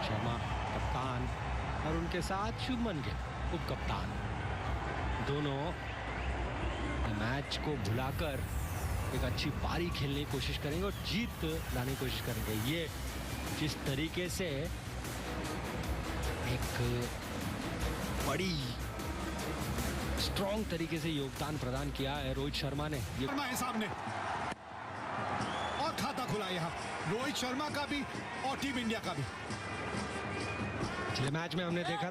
शर्मा कप्तान और उनके साथ शुभमन गिल उप कप्तान, दोनों मैच को भुलाकर एक अच्छी पारी खेलने की कोशिश करेंगे और जीत लाने की कोशिश करेंगे। ये जिस तरीके से एक बड़ी स्ट्रॉन्ग तरीके से योगदान प्रदान किया है रोहित शर्मा ने। ये है सामने और खाता खुला यहाँ रोहित शर्मा का भी और टीम इंडिया का भी। पिछले मैच में हमने देखा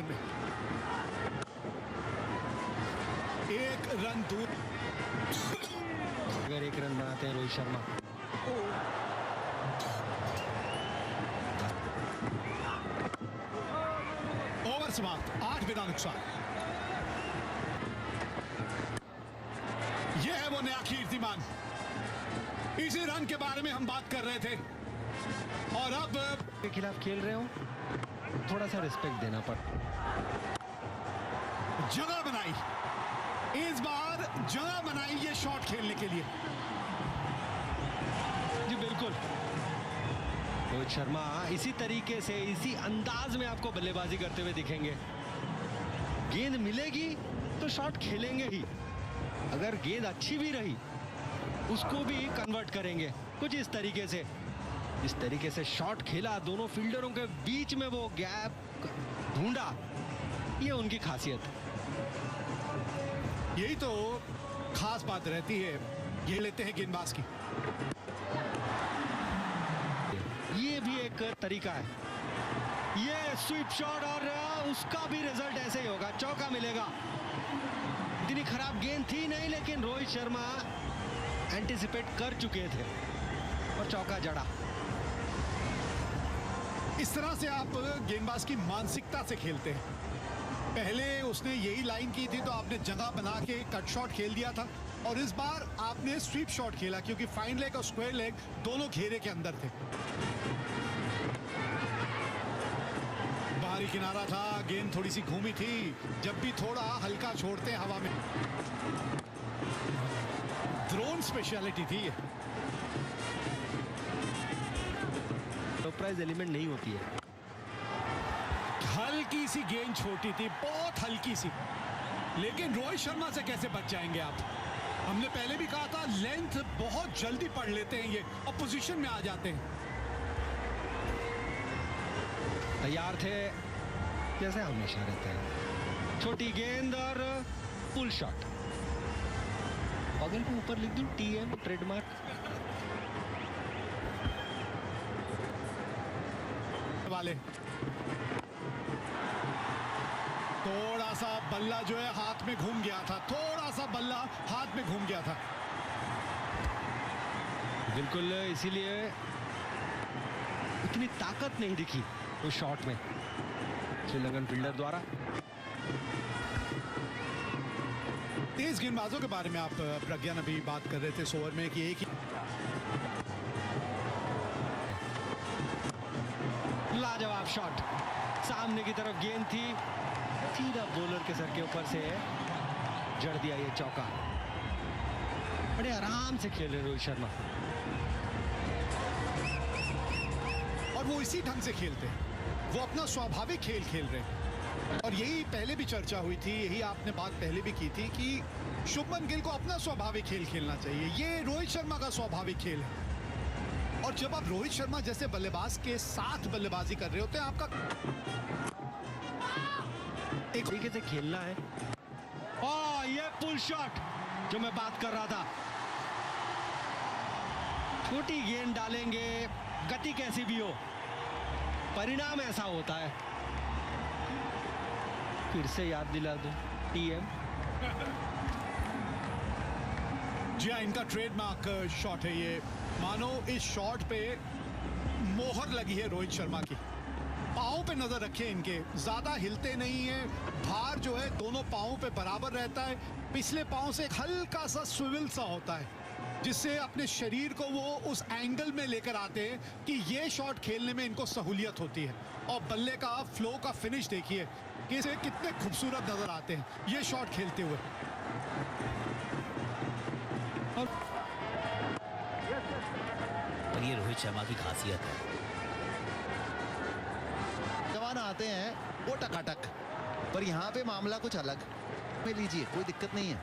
एक रन दूर, अगर एक रन बनाते हैं रोहित शर्मा ओवर समाप्त, 8 बिना नुकसान। यह है वो नया कीर्तिमान, इसी रन के बारे में हम बात कर रहे थे और अब के खिलाफ खेल रहे हो, थोड़ा सा रिस्पेक्ट देना पड़ता। जगह बनाई, इस बार जगह बनाई ये शॉट खेलने के लिए। जी बिल्कुल, रोहित शर्मा इसी तरीके से इसी अंदाज में आपको बल्लेबाजी करते हुए दिखेंगे। गेंद मिलेगी तो शॉट खेलेंगे ही, अगर गेंद अच्छी भी रही उसको भी कन्वर्ट करेंगे कुछ इस तरीके से। इस तरीके से शॉट खेला, दोनों फील्डरों के बीच में वो गैप ढूंढा, ये उनकी खासियत है। यही तो खास बात रहती है, ये लेते हैं गेंदबाज की। ये भी एक तरीका है, ये स्वीप शॉट और उसका भी रिजल्ट ऐसे ही होगा, चौका मिलेगा। इतनी खराब गेंद थी नहीं, लेकिन रोहित शर्मा एंटिसिपेट कर चुके थे और चौका जड़ा। इस तरह से आप गेंदबाज की मानसिकता से खेलते हैं। पहले उसने यही लाइन की थी तो आपने जगह बना के कट शॉट खेल दिया था, और इस बार आपने स्वीप शॉट खेला क्योंकि फाइन लेग और स्क्वायर लेग दोनों घेरे के अंदर थे। बाहरी किनारा था, गेंद थोड़ी सी घूमी थी, जब भी थोड़ा हल्का छोड़ते हैं हवा में। ड्रोन स्पेशलिटी थी, सरप्राइज एलिमेंट नहीं होती है। हल्की सी गेंद छोटी थी, बहुत हल्की सी, लेकिन रोहित शर्मा से कैसे बच जाएंगे आप? हमने पहले भी कहा था लेंथ बहुत जल्दी पढ़ लेते हैं ये और पोजीशन में आ जाते हैं। तैयार थे जैसे हमेशा रहते हैं, छोटी गेंद और पुल शॉट। बगल को ऊपर लिख दूं TM ट्रेडमार्क वाले। थोड़ा सा बल्ला जो है हाथ में घूम गया था, थोड़ा सा बल्ला हाथ में घूम गया था। बिल्कुल, इसीलिए इतनी ताकत नहीं दिखी उस शॉट में श्रीलंकन फील्डर द्वारा। तेज गेंदबाजों के बारे में आप प्रज्ञा अभी बात कर रहे थे इस ओवर में कि एक ही लाजवाब शॉट, सामने की तरफ गेंद थी, सीधा बॉलर के सर के ऊपर से जड़ दिया ये चौका। बड़े आराम से खेल रहे रोहित शर्मा, और वो इसी ढंग से खेलते हैं, वो अपना स्वाभाविक खेल खेल रहे हैं। और यही पहले भी चर्चा हुई थी, यही आपने बात पहले भी की थी कि शुभमन गिल को अपना स्वाभाविक खेल खेलना चाहिए। ये रोहित शर्मा का स्वाभाविक खेल है, और जब आप रोहित शर्मा जैसे बल्लेबाज के साथ बल्लेबाजी कर रहे होते हैं, आपका एक तरीके से खेलना है। और ये पुल शॉट जो मैं बात कर रहा था, छोटी गेंद डालेंगे, गति कैसी भी हो, परिणाम ऐसा होता है। फिर से याद दिला दूं TM। जी हाँ, इनका ट्रेडमार्क शॉट है ये। मानो इस शॉट पे मोहर लगी है रोहित शर्मा की। पाँव पे नजर रखें इनके, ज्यादा हिलते नहीं है, भार जो है दोनों पाँव पे बराबर रहता है, पिछले पाँव से एक हल्का सा स्विवल सा होता है, जिससे अपने शरीर को वो उस एंगल में लेकर आते हैं कि ये शॉट खेलने में इनको सहूलियत होती है। और बल्ले का फ्लो का फिनिश देखिए कि इसे कितने खूबसूरत नजर आते हैं ये शॉट खेलते हुए। और ये रोहित शर्मा की खासियत है, तूफान आते हैं वो टकाटक, पर यहाँ पे मामला कुछ अलग में लीजिए, कोई दिक्कत नहीं है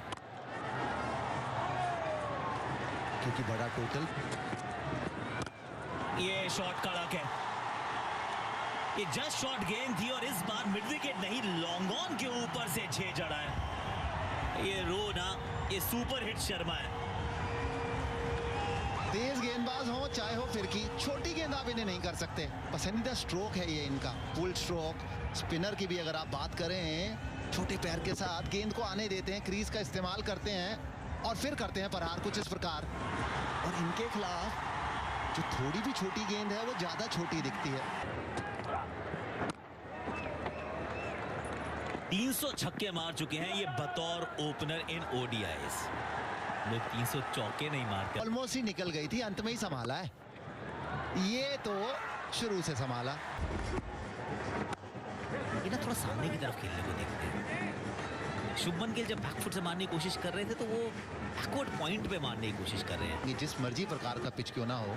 क्योंकि बड़ा टोटल। ये शॉट कड़क है, ये जस्ट शॉट गेंद थी और इस बार मिड विकेट नहीं लॉन्ग ऑन के ऊपर से 6 जड़ा है। ये रो ना, ये सुपर हिट शर्मा है। तेज गेंदबाज हो चाहे हो फिरकी, छोटी गेंद आप इन्हें नहीं कर सकते। पसंदीदा स्ट्रोक है ये इनका, फुल स्ट्रोक। स्पिनर की भी अगर आप बात करें, छोटे पैर के साथ गेंद को आने देते हैं, क्रीज का इस्तेमाल करते हैं और फिर करते हैं प्रहार कुछ इस प्रकार। और इनके खिलाफ जो थोड़ी भी छोटी गेंद है वो ज्यादा छोटी दिखती है। 300 छक्के मार चुके हैं ये बतौर ओपनर इन ओडीआईज। लोग 300 चौके नहीं मारते। ऑलमोस्ट ही निकल गई थी, अंत में ही संभाला है। ये तो शुरू से संभाला। ये ना थोड़ा सामने की तरफ खेलने को देखते हैं। शुभमन गिल जब बैकफुट से मारने की कोशिश कर रहे थे तो वो बैकवर्ड पॉइंट पे मारने की कोशिश कर रहे हैं। ये जिस मर्जी प्रकार का पिच क्यों ना हो।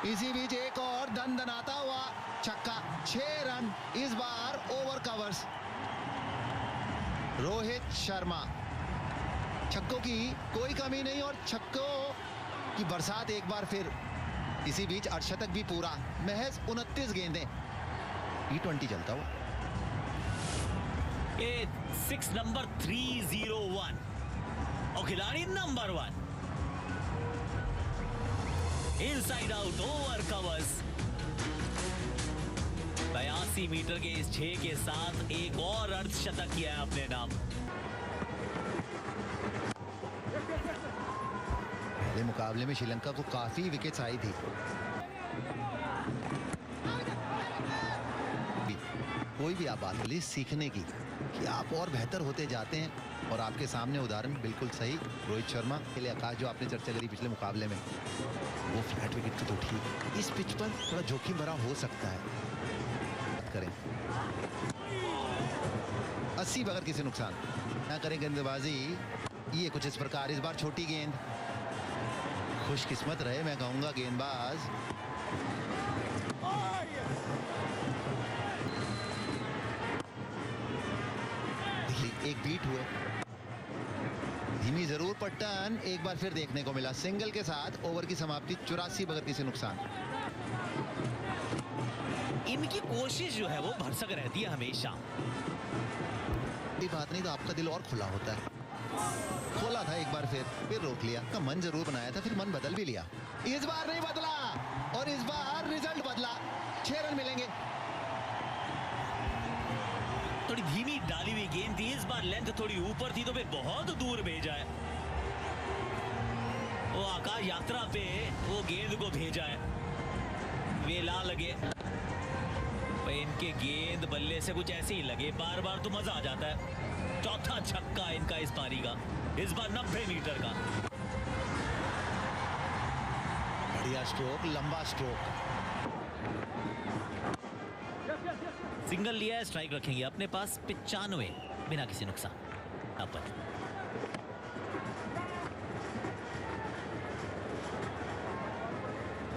इसी बीच एक और दनदनाता हुआ छक्का, 6 रन इस बार ओवर कवर्स। रोहित शर्मा, छक्कों की कोई कमी नहीं और छक्कों की बरसात एक बार फिर। इसी बीच अर्धशतक भी पूरा, महज 29 गेंदें। T20 चलता हुआ। ये 6 नंबर 301 और खिलाड़ी number 1 inside out over covers. 82 metre के इस 6 के साथ एक और अर्धशतक किया है अपने नाम। पहले मुकाबले में श्रीलंका को काफी विकेट्स आई थी। कोई भी आप बात करिए सीखने की कि आप और बेहतर होते जाते हैं। और आपके सामने उदाहरण बिल्कुल सही, रोहित शर्मा के लिए आकाश जो आपने चर्चा करी पिछले मुकाबले में, वो फ्लैट विकेट तो ठीक, इस पिच पर थोड़ा जोखिम भरा हो सकता है। बात करें 80 बगैर किसी नुकसान ना करें गेंदबाजी। ये कुछ इस प्रकार, इस बार छोटी गेंद। खुशकिस्मत रहे मैं कहूंगा गेंदबाज। एक बीट हुए, धीमी जरूर पट्टन एक बार फिर देखने को मिला। सिंगल के साथ ओवर की समाप्ति, 84 बगैर किसी नुकसान। इनकी कोशिश जो है वो भरसक रहती है हमेशा। ये बात नहीं तो आपका दिल और खुला होता है। खोला था एक बार फिर रोक लिया। का मन जरूर बनाया था, फिर मन बदल भी लिया। इस बार नहीं बदला और इस बार रिजल्ट बदला। 6 रन मिलेंगे। थोड़ी धीमी डाली हुई गेंद थी, इस बार लेंथ थोड़ी ऊपर थी तो फिर बहुत दूर भेजा है। वो आकाश यात्रा पे वो गेंद को भेजा है। वेला लगे इनके गेंद बल्ले से कुछ ऐसे ही लगे बार बार तो मजा आ जाता है। चौथा छक्का इनका इस पारी का, इस बार 90 मीटर का। बढ़िया स्ट्रोक, लंबा स्ट्रोक। सिंगल लिया है, स्ट्राइक रखेंगे अपने पास 95 बिना किसी नुकसान। अपन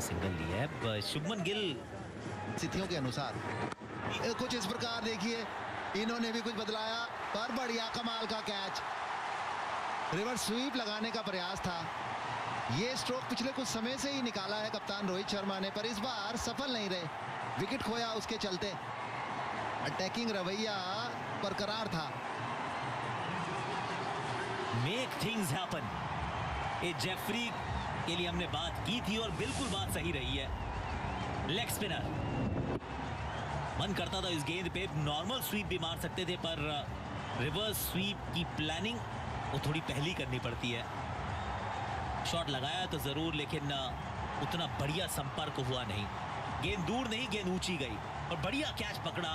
सिंगल लिया है शुभमन गिल। स्थितियों के अनुसार कुछ इस प्रकार देखिए, इन्होंने भी कुछ बदलाया पर बढ़िया कमाल का कैच। रिवर्स स्वीप लगाने का प्रयास था। ये स्ट्रोक पिछले कुछ समय से ही निकाला है कप्तान रोहित शर्मा ने, पर इस बार सफल नहीं रहे। विकेट खोया उसके चलते। अटैकिंग रवैया बरकरार था। मेक थिंग्स हैपन, ये जेफरी के लिए हमने बात की थी और बिल्कुल बात सही रही है। लेग स्पिनर, मन करता था इस गेंद पे नॉर्मल स्वीप भी मार सकते थे, पर रिवर्स स्वीप की प्लानिंग वो थोड़ी पहली करनी पड़ती है। शॉट लगाया तो जरूर, लेकिन उतना बढ़िया संपर्क हुआ नहीं। गेंद दूर नहीं, गेंद ऊंची गई और बढ़िया कैच पकड़ा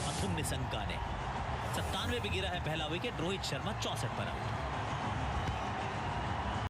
अथुम निशंका ने। 97 पे गिरा है पहला विकेट। रोहित शर्मा 64 पर आउट।